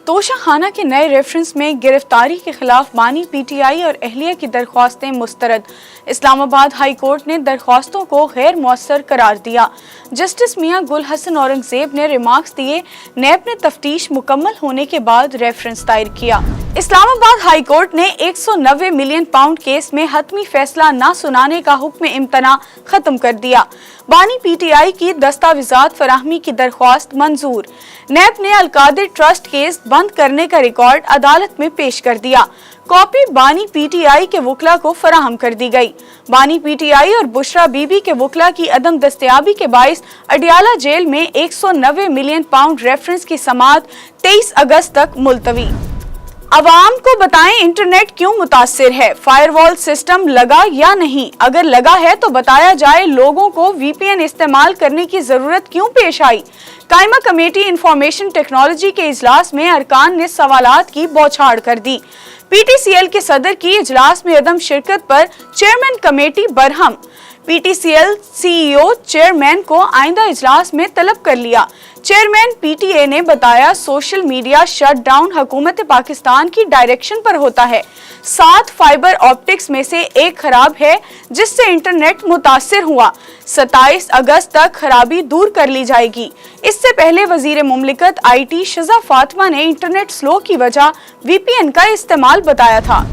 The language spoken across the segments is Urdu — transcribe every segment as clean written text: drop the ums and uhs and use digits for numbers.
توشہ خانہ کے نئے ریفرنس میں گرفتاری کے خلاف بانی پی ٹی آئی اور اہلیہ کی درخواستیں مسترد۔ اسلام آباد ہائی کورٹ نے درخواستوں کو غیر مؤثر قرار دیا۔ جسٹس میاں گل حسن اورنگزیب نے ریمارکس دیے، نیب نے تفتیش مکمل ہونے کے بعد ریفرنس دائر کیا۔ اسلام آباد ہائی کورٹ نے 190 ملین پاؤنڈ کیس میں حتمی فیصلہ نہ سنانے کا حکم امتناع ختم کر دیا۔ بانی پی ٹی آئی کی دستاویزات فراہمی کی درخواست منظور۔ نیب نے القادر ٹرسٹ کیس بند کرنے کا ریکارڈ عدالت میں پیش کر دیا۔ کاپی بانی پی ٹی آئی کے وکلاء کو فراہم کر دی گئی۔ بانی پی ٹی آئی اور بشرا بی بی کے وکلاء کی عدم دستیابی کے باعث اڈیالہ جیل میں 190 ملین پاؤنڈ ریفرنس کی سماعت 23 اگست تک ملتوی۔ عوام کو بتائیں انٹرنیٹ کیوں متاثر ہے، فائر وال سسٹم لگا یا نہیں؟ اگر لگا ہے تو بتایا جائے لوگوں کو وی پی این استعمال کرنے کی ضرورت کیوں پیش آئی؟ قائمہ کمیٹی انفارمیشن ٹیکنالوجی کے اجلاس میں ارکان نے سوالات کی بوچھاڑ کر دی۔ پی ٹی سی ایل کے صدر کی اجلاس میں عدم شرکت پر چیئرمین کمیٹی برہم۔ P T C L C E O chairman کو آئندہ اجلاس میں طلب کر لیا۔ چیئرمین پی ٹی اے نے بتایا سوشل میڈیا شٹ ڈاؤن حکومت پاکستان کی ڈائریکشن پر ہوتا ہے۔ 7 فائبر آپٹکس میں سے ایک خراب ہے جس سے انٹرنیٹ متاثر ہوا۔ 27 اگست تک خرابی دور کر لی جائے گی۔ اس سے پہلے وزیر مملکت آئی ٹی شزا فاطمہ نے انٹرنیٹ سلو کی وجہ وی پی این کا استعمال بتایا تھا۔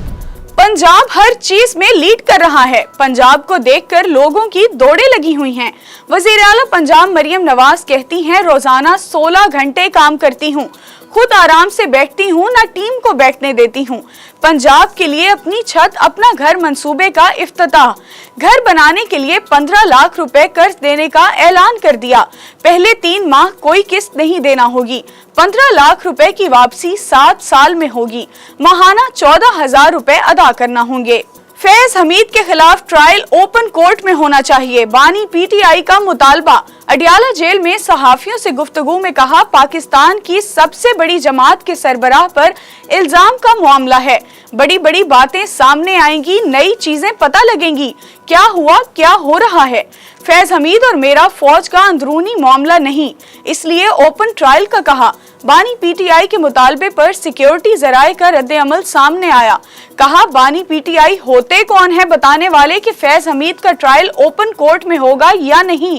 پنجاب ہر چیز میں لیڈ کر رہا ہے، پنجاب کو دیکھ کر لوگوں کی دوڑیں لگی ہوئی ہیں۔ وزیر اعلیٰ پنجاب مریم نواز کہتی ہیں روزانہ 16 گھنٹے کام کرتی ہوں، خود آرام سے بیٹھتی ہوں، نہ ٹیم کو بیٹھنے دیتی ہوں۔ پنجاب کے لیے اپنی چھت اپنا گھر منصوبے کا افتتاح، گھر بنانے کے لیے 15 لاکھ روپے قرض دینے کا اعلان کر دیا۔ پہلے 3 ماہ کوئی قسط نہیں دینا ہوگی، 15 لاکھ روپے کی واپسی 7 سال میں ہوگی، ماہانہ 14,000 روپے ادا کرنا ہوں گے۔ فیض حمید کے خلاف ٹرائل اوپن کورٹ میں ہونا چاہیے، بانی پی ٹی آئی کا مطالبہ۔ اڈیالہ جیل میں صحافیوں سے گفتگو میں کہا پاکستان کی سب سے بڑی جماعت کے سربراہ پر الزام کا معاملہ ہے، بڑی بڑی باتیں سامنے آئیں گی، نئی چیزیں پتہ لگیں گی، کیا ہوا کیا ہو رہا ہے۔ فیض حمید اور میرا فوج کا اندرونی معاملہ نہیں، اس لیے اوپن ٹرائل کا کہا۔ بانی پی ٹی آئی کے مطالبے پر سیکیورٹی ذرائع کا رد عمل سامنے آیا، کہا بانی پی ٹی آئی ہوتے کون ہے بتانے والے کہ فیض حمید کا ٹرائل اوپن کورٹ میں ہوگا یا نہیں؟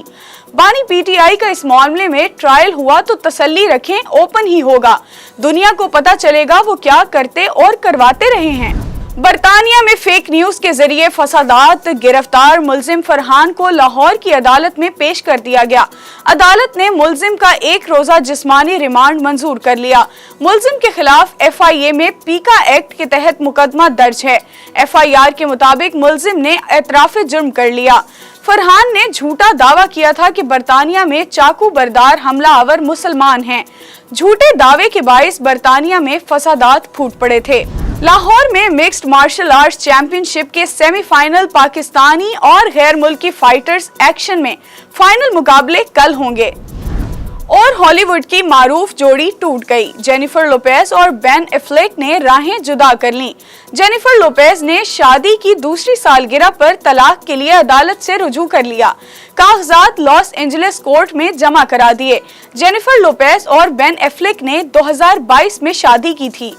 بانی پی ٹی آئی کا اس معاملے میں ٹرائل ہوا تو تسلی رکھیں اوپن ہی ہوگا، دنیا کو پتہ چلے گا وہ کیا کرتے اور کرواتے رہے ہیں۔ برطانیہ میں فیک نیوز کے ذریعے فسادات، گرفتار ملزم فرحان کو لاہور کی عدالت میں پیش کر دیا گیا۔ عدالت نے ملزم کا 1 روزہ جسمانی ریمانڈ منظور کر لیا۔ ملزم کے خلاف ایف آئی اے میں پیکا ایکٹ کے تحت مقدمہ درج ہے۔ ایف آئی آر کے مطابق ملزم نے اعتراف جرم کر لیا۔ فرحان نے جھوٹا دعویٰ کیا تھا کہ برطانیہ میں چاقو بردار حملہ آور مسلمان ہیں۔ جھوٹے دعوے کے باعث برطانیہ میں فسادات پھوٹ پڑے تھے۔ لاہور میں مکسڈ مارشل آرٹس چیمپئن شپ کے سیمی فائنل پاکستانی اور غیر ملکی فائٹرز ایکشن میں فائنل مقابلے کل ہوں گے۔ اور ہالی ووڈ کی معروف جوڑی ٹوٹ گئی، جینیفر لوپیز اور بین ایفلیک نے راہیں جدا کر لیں۔ جینیفر لوپیز نے شادی کی دوسری سالگرہ پر طلاق کے لیے عدالت سے رجوع کر لیا، کاغذات لاس اینجلس کورٹ میں جمع کرا دیے۔ جینیفر لوپیز اور بین ایفلیک نے 2022 میں شادی کی تھی۔